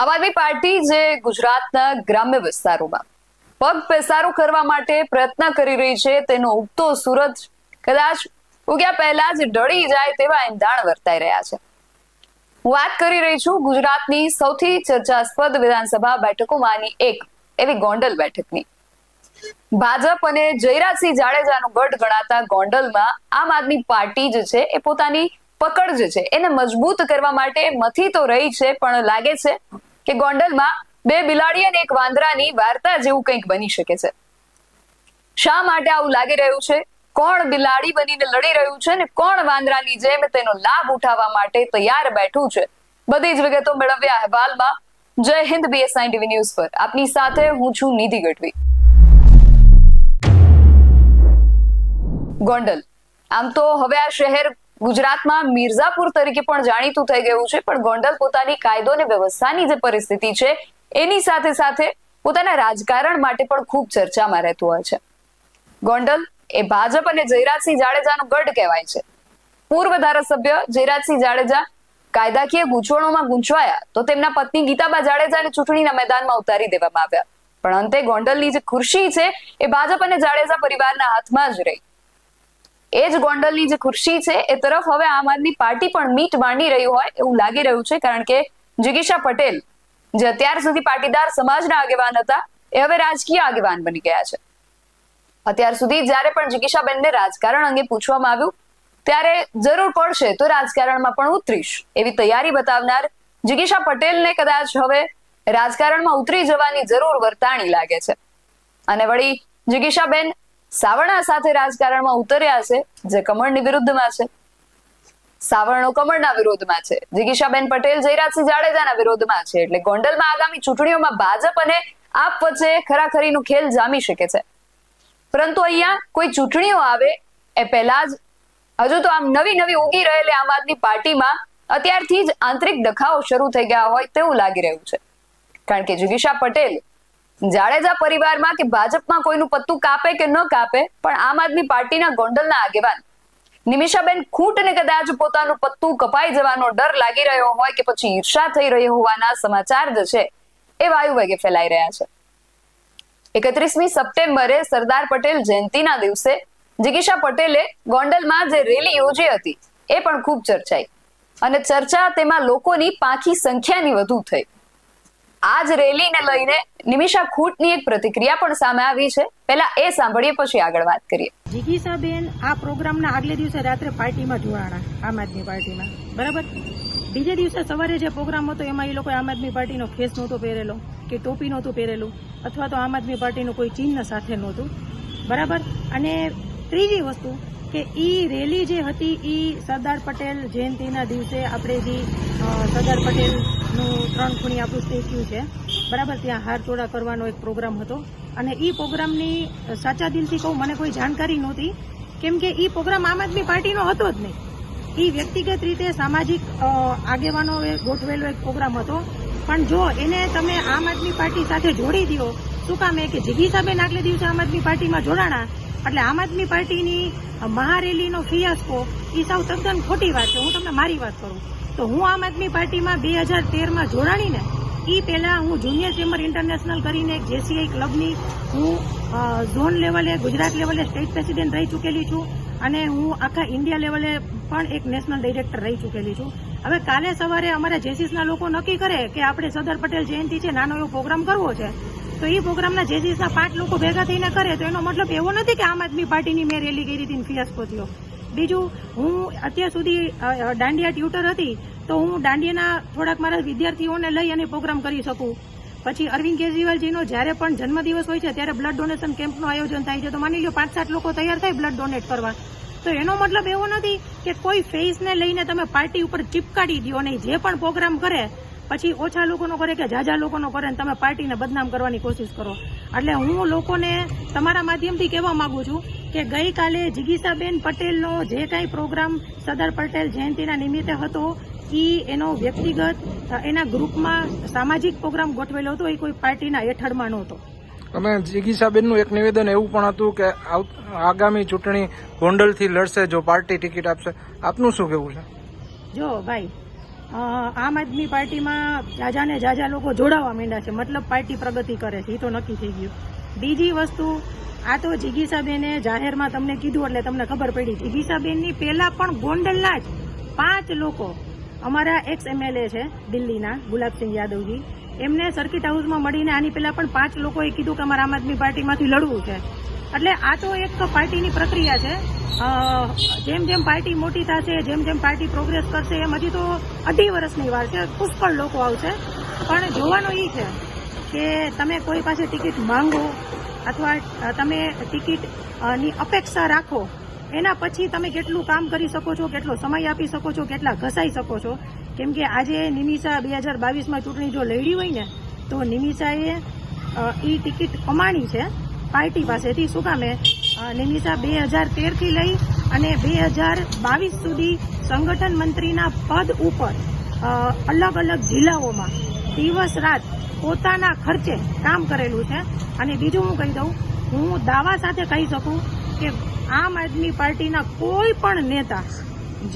આમ આદમી પાર્ટી જે ગુજરાતના ગ્રામ્ય વિસ્તારોમાં પગ પેસારો કરવા માટે પ્રયત્ન કરી રહી છે, તેનો ઉગતો સૂરજ કદાચ ઉગ્યા પહેલા જ ઢળી જાય તેવા એંધાણ વર્તાઈ રહ્યા છે. હું વાત કરી રહી છું ગુજરાતની સૌથી ચર્ચાસ્પદ વિધાનસભા બેઠકોમાંની એક એવી ગોંડલ બેઠકની. ભાજપ અને જયરાજસિંહ જાડેજાનો ગઢ ગણાતા ગોંડલમાં આમ આદમી પાર્ટી જે છે એ પોતાની પકડ જે છે એને મજબૂત કરવા માટે મથી તો રહી છે, પણ લાગે છે કે ગોંડલમાં બે બિલાડી અને એક વાંદરાની વાર્તા જેવું કંઈક બની શકે છે. શા માટે આવું લાગી રહ્યું છે? કોણ બિલાડી બનીને લડી રહ્યું છે ને કોણ વાંદરાની જેમ તેનો લાભ ઉઠાવવા માટે તૈયાર બેઠું છે? બધી જ વિગતો મેળવ્યા અહેવાલમાં. જય હિન્દ BSI TV ન્યૂઝ પર આપની સાથે હું છું નિધિ ગઢવી. ગોંડલ આમ તો હવે આ શહેર ગુજરાતમાં મિર્ઝાપુર તરીકે પણ જાણીતું થઈ ગયું છે, પણ ગોંડલ પોતાની કાયદો અને વ્યવસ્થાની જે પરિસ્થિતિ છે એની સાથે સાથે પોતાના રાજકારણ માટે પણ ખૂબ ચર્ચામાં રહેતું હોય છે. ગોંડલ એ ભાજપ અને જયરાજસિંહ જાડેજાનો ગઢ કહેવાય છે. પૂર્વ ધારાસભ્ય જયરાજસિંહ જાડેજા કાયદાકીય ગૂંચવણોમાં ગૂંચવાયા તો તેમના પત્ની ગીતાબા જાડેજાને ચૂંટણીના મેદાનમાં ઉતારી દેવામાં આવ્યા, પણ અંતે ગોંડલની જે ખુરશી છે એ ભાજપ અને જાડેજા પરિવારના હાથમાં જ રહી. એ જ ગોંડલની જે ખુરશી છે એ તરફ હવે આમ આદમી પાર્ટી પણ મીટ માંડી રહ્યું હોય એવું લાગી રહ્યું છે, કારણ કે જિગીશા પટેલ જે અત્યાર સુધી પાટીદાર સમાજના આગેવાન હતા એ હવે રાજકીય આગેવાન બની ગયા છે. અત્યાર સુધી જ્યારે પણ જિગીશાબેનને રાજકારણ અંગે પૂછવામાં આવ્યું ત્યારે જરૂર પડશે તો રાજકારણમાં પણ ઉતરીશ એવી તૈયારી બતાવનાર જિગીશા પટેલને કદાચ હવે રાજકારણમાં ઉતરી જવાની જરૂર વર્તાણી લાગે છે. અને વળી જિગીશાબેન સાવરણા સાથે રાજકારણમાં ઉતર્યા છે, જે કમળની વિરુદ્ધમાં છે. સાવરણો કમળના વિરોધમાં છે, જિગીશાબેન પટેલ જયરાજસિંહ જાડેજાના વિરોધમાં છે. એટલે ગોંડલમાં આગામી ચૂંટણીઓમાં ભાજપ અને આપ વચ્ચે ખરાખરીનો ખેલ જામી શકે છે. પરંતુ અહીંયા કોઈ ચૂંટણીઓ આવે એ પહેલા જ હજુ તો આમ નવી ઉગી રહેલી આમ આદમી પાર્ટીમાં અત્યારથી જ આંતરિક ડખાઓ શરૂ થઈ ગયા હોય તેવું લાગી રહ્યું છે. કારણ કે જિગીશા પટેલ જાડેજા પરિવારમાં કે ભાજપમાં કોઈનું પત્તું કાપે કે ન કાપે, પણ આમ આદમી પાર્ટીના ગોંડલના આગેવાન નિમિષાબેન ખૂંટને કદાચ પોતાનું પત્તું કપાઈ જવાનો ડર લાગી રહ્યો હોય કે પછી ઈર્ષા થઈ રહી હોવાના સમાચાર જે છે એ વાયુ વેગે ફેલાઈ રહ્યા છે. 31મી સપ્ટેમ્બરે સરદાર પટેલ જયંતિના દિવસે જિગીશા પટેલે ગોંડલમાં જે રેલી યોજી હતી એ પણ ખૂબ ચર્ચાઈ અને ચર્ચા તેમાં લોકોની પાંખી સંખ્યાની વધુ થઈ. આ જ રેલીને લઈને નિમિષા ખૂંટની એક પ્રતિક્રિયા પણ સામે આવી છે. પહેલા એ સાંભળીએ પછી આગળ વાત કરીએ. જિગીશાબેન આ પ્રોગ્રામના આગલે દિવસે રાત્રે પાર્ટીમાં જોડાણા, આમ આદમી પાર્ટીમાં, બરાબર. બીજે દિવસે સવારે જે પ્રોગ્રામ હતો એમાં એ લોકો આમ આદમી પાર્ટીનો ખેસ નહોતો પહેરેલો કે ટોપી નહોતું પહેરેલું, અથવા તો આમ આદમી પાર્ટીનું કોઈ ચિહ્ન સાથે નહોતું, બરાબર. અને ત્રીજી વસ્તુ કે ઈ રેલી જે હતી ઈ સરદાર પટેલ જયંતિના દિવસે આપણે જે સરદાર પટેલનું 3 ખૂણી આપણું સ્ટેચ્યુ છે, બરાબર, ત્યાં હાર ચોડા કરવાનો એક પ્રોગ્રામ હતો. અને ઈ પ્રોગ્રામની સાચા દિલથી કહું મને કોઈ જાણકારી નહોતી, કેમ કે ઈ પ્રોગ્રામ આમ આદમી પાર્ટીનો હતો જ નહીં. ઈ વ્યક્તિગત રીતે સામાજિક આગેવાનોએ ગોઠવેલો એક પ્રોગ્રામ હતો. પણ જો એને તમે આમ આદમી પાર્ટી સાથે જોડી દો, શું કામ કે જિગીશાબેન આગલે દિવસે આમ આદમી પાર્ટીમાં જોડાણા, એટલે આમ આદમી પાર્ટીની મહારેલીનો ફિયાસ્કો એ સાવ તદ્દન ખોટી વાત છે. હું તમને મારી વાત કરું તો હું આમ આદમી પાર્ટીમાં 2013માં જોડાણી ને એ પહેલા હું જુનિયર ચેમ્બર ઇન્ટરનેશનલ કરીને એક JCI ક્લબની હું ઝોન લેવલે ગુજરાત લેવલે સ્ટેટ પ્રેસિડેન્ટ રહી ચૂકેલી છું અને હું આખા ઇન્ડિયા લેવલે પણ એક નેશનલ ડાયરેક્ટર રહી ચૂકેલી છું. હવે કાલે સવારે અમારા જેસીસના લોકો નક્કી કરે કે આપણે સરદાર પટેલ જયંતિ છે, નાનો એવો પ્રોગ્રામ કરવો છે, તો એ પ્રોગ્રામના જેસીસના 5 લોકો ભેગા થઈને કરે તો એનો મતલબ એવો નથી કે આમ આદમી પાર્ટીની મેં રેલી કરી હતી ફિયાસ્કો થયો. બીજું, હું અત્યાર સુધી દાંડિયા ટ્યુટર હતી તો હું દાંડિયાના થોડાક મારા વિદ્યાર્થીઓને લઈ અને પ્રોગ્રામ કરી શકું. પછી અરવિંદ કેજરીવાલજીનો જ્યારે પણ જન્મદિવસ હોય છે ત્યારે બ્લડ ડોનેશન કેમ્પનું આયોજન થાય છે, તો માની લો 5-7 લોકો તૈયાર થાય બ્લડ ડોનેટ કરવા. તો એનો મતલબ એવો નથી કે કોઈ ફેસને લઈને તમે પાર્ટી ઉપર ચીપકાડી દો નહીં. જે પણ પ્રોગ્રામ કરે પછી ઓછા લોકોનો કરે કે જાજા લોકોનો કરે તમે પાર્ટીને બદનામ કરવાની કોશિશ કરો. એટલે હું લોકોને તમારા માધ્યમથી કહેવા માંગુ છું કે ગઈકાલે જિગીશાબેન પટેલનો જે કાંઈ પ્રોગ્રામ સરદાર પટેલ જયંતિના નિમિત્તે હતો ઈ એનો વ્યક્તિગત એના ગ્રુપમાં સામાજિક પ્રોગ્રામ ગોઠવેલો હતો, એ કોઈ પાર્ટીના હેઠળમાં નહોતો. અમે જિગીશાબેનનું એક નિવેદન એવું પણ હતું કે આગામી ચૂંટણી ગોંડલથી લડશે જો પાર્ટી ટિકિટ આપશે. આપનું શું કહેવું છે? જો ભાઈ, આમ આદમી પાર્ટીમાં જાજા ને જાજા લોકો જોડાવા માંડ્યા છે, મતલબ પાર્ટી પ્રગતિ કરે છે, એ તો નક્કી થઈ ગયું. બીજી વસ્તુ, આ તો જિગીસાબેને જાહેરમાં તમને કીધું એટલે તમને ખબર પડી. જિગીસાબેનની પહેલા પણ ગોંડલના જ 5 લોકો, અમારા એક્સ MLA છે દિલ્હીના ગુલાબસિંહ યાદવજી, એમને સર્કિટ હાઉસમાં મળીને આની પહેલા પણ 5 લોકોએ કીધું કે અમારે આમ આદમી પાર્ટીમાંથી લડવું છે. એટલે આ તો એક પાર્ટીની પ્રક્રિયા છે. જેમ જેમ પાર્ટી મોટી થશે, જેમ જેમ પાર્ટી પ્રોગ્રેસ કરશે, એમ હજી તો 2.5 વર્ષની વાર છે, પુષ્કળ લોકો આવશે. પણ જોવાનું એ છે કે તમે કોઈ પાસે ટિકિટ માંગો અથવા તમે ટિકિટની અપેક્ષા રાખો, એના પછી તમે કેટલું કામ કરી શકો છો, કેટલો સમય આપી શકો છો, કેટલા ઘસાઈ શકો છો. કેમ કે આજે નિમિષા 2022માં ચૂંટણી જો લડી હોય ને, તો નિમિષાએ એ ટિકિટ કમાણી છે પાર્ટી પાસેથી. શું કામે? નિમિષા 2013થી લઈ અને 2022 સુધી સંગઠન મંત્રીના પદ ઉપર અલગ અલગ જિલ્લાઓમાં દિવસ રાત પોતાના ખર્ચે કામ કરેલું છે. અને બીજું હું કહી દઉં, હું દાવા સાથે કહી શકું કે આમ આદમી પાર્ટીના કોઈ પણ નેતા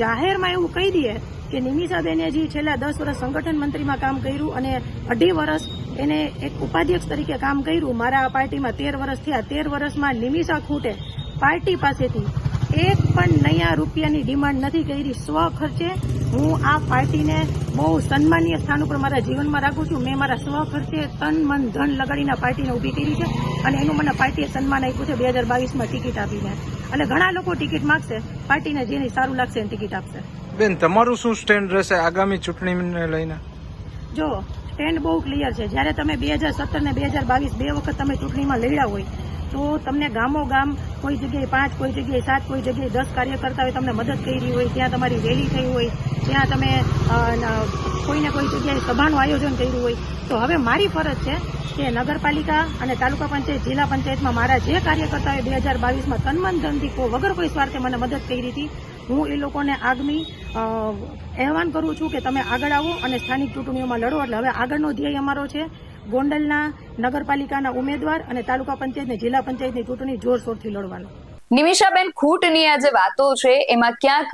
જાહેરમાં એવું કહી દે કે નિમિષાબેને જે છેલ્લા 10 વર્ષ સંગઠન મંત્રીમાં કામ કર્યું અને 2.5 વર્ષ એને એક ઉપાધ્યક્ષ તરીકે કામ કર્યું, મારા પાર્ટીમાં 13 વર્ષ થયા, 13 વર્ષમાં નિમિષા ખૂટે પાર્ટી પાસેથી એક પણ નયા રૂપિયાની ડિમાન્ડ નથી કરી. સ્વ ખર્ચે હું આ પાર્ટીને બહુ સન્માનીય સ્થાન ઉપર મારા જીવનમાં રાખું છું. મેં મારા સ્વ ખર્ચે તન મન ધન લગાડીને પાર્ટીને ઊભી કરી છે અને એનું મને પાર્ટીએ સન્માન આપ્યું છે 2022માં ટિકિટ આપીને. અને ઘણા લોકો ટિકિટ માગશે, પાર્ટીને જેની સારું લાગશે એને ટિકિટ આપશે. બેન, તમારું શું સ્ટેન્ડ રહેશે આગામી ચૂંટણીને લઈને? જો સ્ટેન્ડ બહુ ક્લિયર છે. જ્યારે તમે 2017 ને 2022 2 વખત તમે ચૂંટણીમાં લડ્યા હોય તો તમને ગામો ગામ કોઈ જગ્યાએ 5, કોઈ જગ્યાએ 7, કોઈ જગ્યાએ 10 કાર્યકર્તાઓએ તમને મદદ કરી હોય, ત્યાં તમારી રેલી થઈ હોય, ત્યાં તમે કોઈને કોઈ જગ્યાએ સભાનું આયોજન કર્યું હોય. તો હવે મારી ફરજ છે કે નગરપાલિકા અને તાલુકા પંચાયત, જિલ્લા પંચાયતમાં મારા જે કાર્યકર્તાઓએ 2022માં તનમન ધનથી વગર કોઈ સ્વાર્થે મને મદદ કરી હતી, હું એ લોકોને આગામી આહવાન કરું છું કે તમે આગળ આવો અને સ્થાનિક ચૂંટણીઓમાં લડો. એટલે હવે આગળનો ધ્યેય અમારો છે ગોંડલના નગરપાલિકાના ઉમેદવાર અને તાલુકા પંચાયત અને જિલ્લા પંચાયતની ચૂંટણી જોરશોરથી લડવાનો. નિમિષાબેન ખૂટની આ જે વાતો છે એમાં ક્યાંક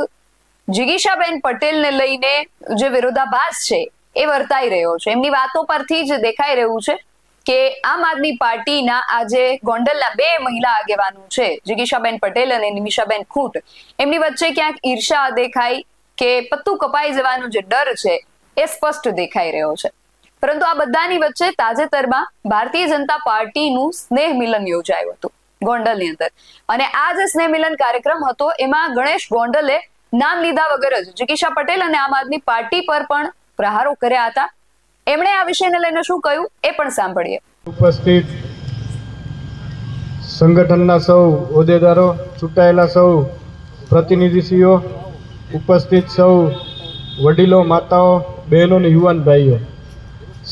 જિગીશાબેન પટેલને લઈને જે વિરોધાભાસ છે એ વર્તાઈ રહ્યો છે. એમની વાતો પરથી જ દેખાઈ રહ્યું છે કે આમ આદમી પાર્ટીના આજે ગોંડલના 2 મહિલા આગેવાનો છે, જિગીશાબેન પટેલ અને નિમિષાબેન ખૂટ, એમની વચ્ચે ક્યાંક ઈર્ષા દેખાય કે પત્તું કપાઈ જવાનો જે ડર છે એ સ્પષ્ટ દેખાઈ રહ્યો છે. પરંતુ આ બધાની વચ્ચે તાજેતરમાં ભારતીય જનતા પાર્ટીનું સ્નેહ મિલન યોજાયું હતું ગોંડલની અંદર. અને આ જે સ્નેહ મિલન કાર્યક્રમ હતો એમાં ગણેશ ગોંડલે નામ લીધા વગર જ જિગીશા પટેલ અને આમ આદમી પાર્ટી પર પણ પ્રહારો કર્યા હતા. એમણે આ વિષયને લઈને શું કહ્યું એ પણ સાંભળીએ. ઉપસ્થિત સંગઠનના સૌ હોદ્દેદારો, ચૂંટાયેલા સૌ પ્રતિનિધિશ્રીઓ, ઉપસ્થિત સૌ વડીલો, માતાઓ, બહેનો અને યુવાન ભાઈઓ,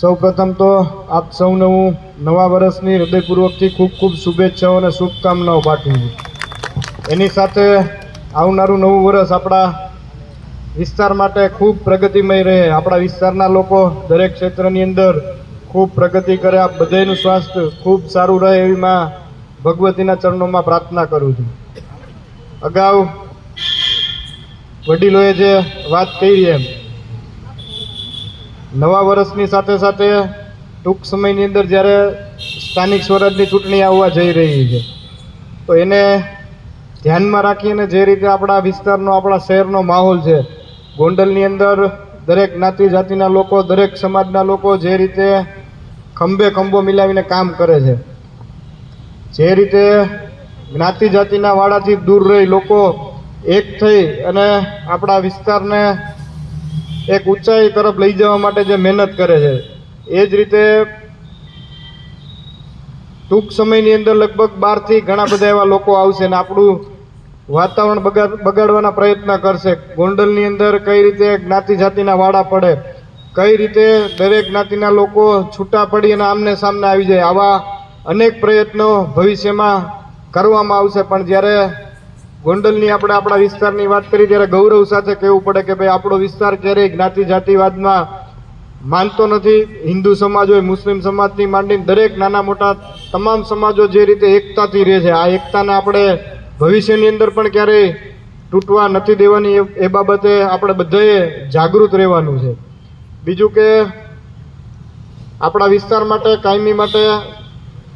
સૌ પ્રથમ તો આપ સૌને હું નવા વર્ષની હૃદયપૂર્વકથી ખૂબ ખૂબ શુભેચ્છાઓ અને શુભકામનાઓ પાઠવું છું. એની સાથે આવનારું નવું વર્ષ આપણા વિસ્તાર માટે ખૂબ પ્રગતિમય રહે, આપણા વિસ્તારના લોકો દરેક ક્ષેત્રની અંદર ખૂબ પ્રગતિ કરે, આ બધાનું સ્વાસ્થ્ય ખૂબ સારું રહે એવી માં ભગવતીના ચરણોમાં પ્રાર્થના કરું છું. અગાઉ વડીલોએ જે વાત કરી એમ નવા વર્ષની સાથે સાથે ટૂંક સમયની અંદર જ્યારે સ્થાનિક સ્વરાજની ચૂંટણી આવવા જઈ રહી છે તો એને ધ્યાનમાં રાખીને જે રીતે આપણા વિસ્તારનો, આપણા શહેરનો માહોલ છે, ગોંડલની અંદર દરેક જ્ઞાતિ જાતિના લોકો, દરેક સમાજના લોકો જે રીતે ખંભે ખંભો મિલાવીને કામ કરે છે, જે રીતે જ્ઞાતિ જાતિના વાડાથી દૂર રહી લોકો એક થઈ અને આપણા વિસ્તારને એક ઊંચાઈ તરફ લઈ જવા માટે જે મહેનત કરે છે, એ જ રીતે ટૂંક સમયની અંદર લગભગ 12થી ઘણા બધા એવા લોકો આવશે અને આપણું વાતાવરણ બગાડવાના પ્રયત્ન કરશે. ગોંડલની અંદર કઈ રીતે જ્ઞાતિ જાતિના વાડા પડે, કઈ રીતે દરેક જ્ઞાતિના લોકો છૂટા પડી અને આમને સામને આવી જાય, આવા અનેક પ્રયત્નો ભવિષ્યમાં કરવામાં આવશે. પણ જ્યારે ગોંડલની આપણે આપણા વિસ્તારની વાત કરી ત્યારે ગૌરવ સાથે કહેવું પડે કે ભાઈ આપણો વિસ્તાર ક્યારેય જ્ઞાતિ જાતિવાદમાં માનતો નથી. હિન્દુ સમાજ હોય, મુસ્લિમ સમાજથી માંડીને દરેક નાના મોટા તમામ સમાજો જે રીતે એકતાથી રહે છે, આ એકતાને આપણે ભવિષ્યની અંદર પણ ક્યારેય તૂટવા નથી દેવાની. એ બાબતે આપણે બધાએ જાગૃત રહેવાનું છે. બીજું કે આપણા વિસ્તાર માટે કાયમી માટે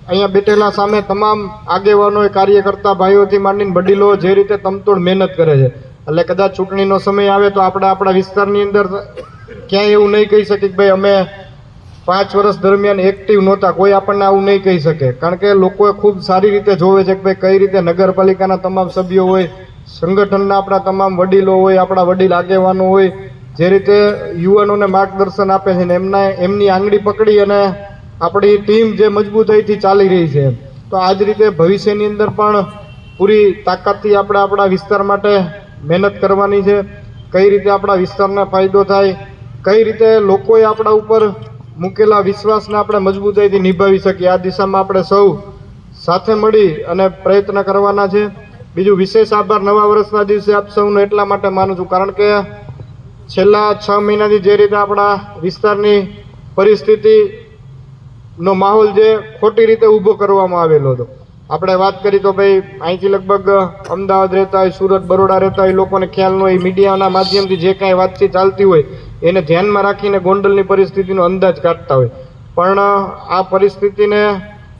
અહીંયા બેઠેલા સામે તમામ આગેવાનો કાર્યકર્તા ભાઈઓથી માંડીને વડીલો જે રીતે તમતોડ મહેનત કરે છે, એટલે કદાચ ચૂંટણીનો સમય આવે તો આપણે આપણા વિસ્તારની અંદર ક્યાંય એવું નહીં કહી શકીએ કે ભાઈ અમે 5 વર્ષ દરમિયાન એક્ટિવ નહોતા. કોઈ આપણને આવું નહીં કહી શકે, કારણ કે લોકોએ ખૂબ સારી રીતે જોવે છે કે ભાઈ કઈ રીતે નગરપાલિકાના તમામ સભ્યો હોય, સંગઠનના આપણા તમામ વડીલો હોય, આપણા વડીલ આગેવાનો હોય, જે રીતે યુવાનોને માર્ગદર્શન આપે છે ને એમની આંગળી પકડી અને આપણી ટીમ જે મજબૂતાઈથી ચાલી રહી છે. તો આ જ રીતે ભવિષ્યની અંદર પણ પૂરી તાકાતથી આપણે આપણા વિસ્તાર માટે મહેનત કરવાની છે. કઈ રીતે આપણા વિસ્તારને ફાયદો થાય, કઈ રીતે લોકોએ આપણા ઉપર મૂકેલા વિશ્વાસને આપણે મજબૂતાઈથી નિભાવી શકીએ, આ દિશામાં આપણે સૌ સાથે મળી અને પ્રયત્ન કરવાના છે. બીજું વિશેષ આભાર નવા વર્ષના દિવસે આપ સૌનો એટલા માટે માનું છું, કારણ કે છેલ્લા 6 મહિનાથી જે રીતે આપણા વિસ્તારની પરિસ્થિતિનો માહોલ જે ખોટી રીતે ઊભો કરવામાં આવેલો હતો. આપણે વાત કરી તો ભાઈ અહીંથી લગભગ અમદાવાદ રહેતા હોય, સુરત, બરોડા રહેતા હોય, લોકોને ખ્યાલ ન હોય, મીડિયાના માધ્યમથી જે કાંઈ વાતચીત ચાલતી હોય એને ધ્યાનમાં રાખીને ગોંડલની પરિસ્થિતિનો અંદાજ કાઢતા હોય. પણ આ પરિસ્થિતિને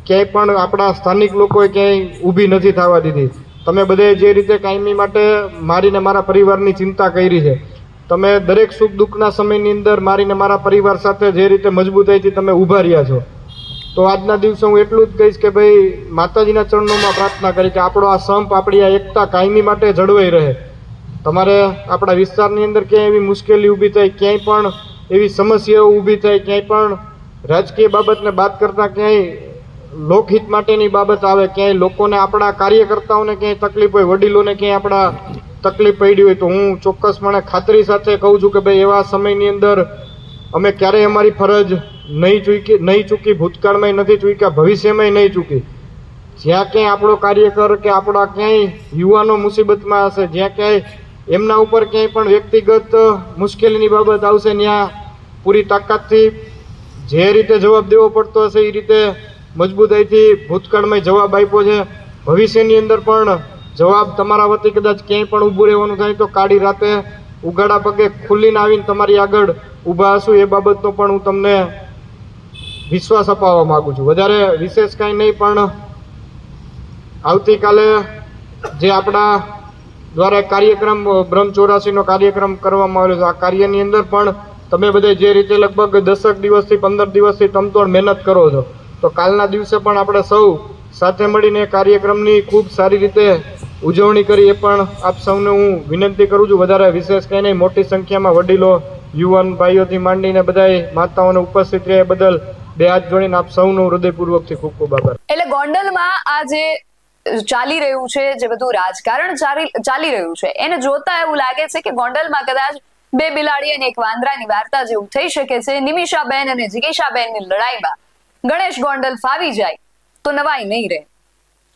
ક્યાંય પણ આપણા સ્થાનિક લોકોએ ક્યાંય ઊભી નથી થવા દીધી. તમે બધાએ જે રીતે કાયમી માટે મારીને મારા પરિવારની ચિંતા કરી છે, તમે દરેક સુખ દુઃખના સમયની અંદર મારીને મારા પરિવાર સાથે જે રીતે મજબૂતાઈથી તમે ઊભા રહ્યા છો, તો આજના દિવસે હું એટલું જ કહીશ કે ભાઈ માતાજીના ચરણોમાં પ્રાર્થના કરી કે આપણો આ સંપ, આપણી આ એકતા કાયમી માટે જળવાઈ રહે. તમારે આપણા વિસ્તારની અંદર ક્યાંય એવી મુશ્કેલી ઊભી થાય, ક્યાંય પણ એવી સમસ્યાઓ ઊભી થાય, ક્યાંય પણ રાજકીય બાબતને બાદ કરતાં ક્યાંય લોકહિત માટેની બાબત આવે, ક્યાંય લોકોને, આપણા કાર્યકર્તાઓને ક્યાંય તકલીફ હોય, વડીલોને ક્યાંય આપણા તકલીફ પડી હોય, તો હું ચોક્કસપણે ખાતરી સાથે કહું છું કે ભાઈ એવા સમયની અંદર અમે ક્યારેય અમારી ફરજ નહીં ચૂકી, ભૂતકાળમાં નથી ચૂક્યા, ભવિષ્યમાં નહીં ચૂકી. જ્યાં ક્યાંય આપણો કાર્યકર કે આપણા ક્યાંય યુવાનો મુસીબતમાં હશે, જ્યાં ક્યાંય એમના ઉપર ક્યાંય પણ વ્યક્તિગત મુશ્કેલીની બાબત આવશે, ત્યાં પૂરી તાકાતથી જે રીતે જવાબ દેવો પડતો હશે એ રીતે મજબૂતાઈથી ભૂતકાળમાં જવાબ આપ્યો છે. ભવિષ્યની અંદર પણ જવાબ તમારા વતી કદાચ ક્યાંય પણ ઊભું રહેવાનું થાય તો કાળી રાતે ઉઘાડા પગે ખુલ્લીને આવીને તમારી આગળ ઊભા હશું, એ બાબતનો પણ હું તમને વિશ્વાસ અપાવવા માગું છું. વધારે વિશેષ કાંઈ નહીં, પણ આવતીકાલે જે આપણા દ્વારા કાર્યક્રમ બ્રહ્મ 84નો કાર્યક્રમ કરવામાં આવેલો છે, આ કાર્યની અંદર પણ તમે બધા જે રીતે લગભગ 10 દિવસથી 15 દિવસથી તમતોડ મહેનત કરો છો, તો કાલના દિવસે પણ આપણે સૌ સાથે મળીને કાર્યક્રમની ખૂબ સારી રીતે ઉજવણી કરી, એ પણ આપ સૌને હું વિનંતી કરું છું. વધારે વિશેષ કંઈ નહીં, મોટી સંખ્યામાં વડીલો, યુવાન ભાઈઓથી માંડીને બધાએ માતાઓને ઉપસ્થિત રહ્યા બદલ 2 હાથ જોડીને આપ સૌનો હૃદયપૂર્વકથી ખૂબ ખૂબ આભાર. એટલે ગોંડલમાં આ જે ચાલી રહ્યું છે, જે બધું રાજકારણ ચાલી રહ્યું છે, એને જોતા એવું લાગે છે કે ગોંડલમાં કદાચ 2 બિલાડી અને 1 વાંદરાની વાર્તા જેવું થઈ શકે છે. નિમિષાબેન અને જિગીશાબેનની લડાઈમાં ગણેશ ગોંડલ ફાવી જાય તો નવાઈ નહીં રહે.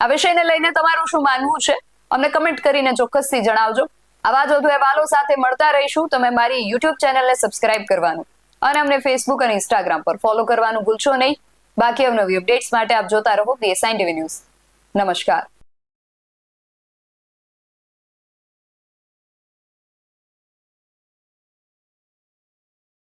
આ વિષયને લઈને તમારું શું માનવું છે, અમને કમેન્ટ કરીને ચોક્કસથી જણાવજો. આવા જ વધુ અહેવાલો સાથે મળતા રહીશું. તમે મારી YouTube ચેનલને સબસ્ક્રાઇબ કરવાનું અને અમને Facebook અને Instagram પર ફોલો કરવાનું ભૂલશો નહીં. બાકી અવનવી અપડેટ્સ માટે આપ જોતા રહો The Sign TV ન્યૂઝ. નમસ્કાર.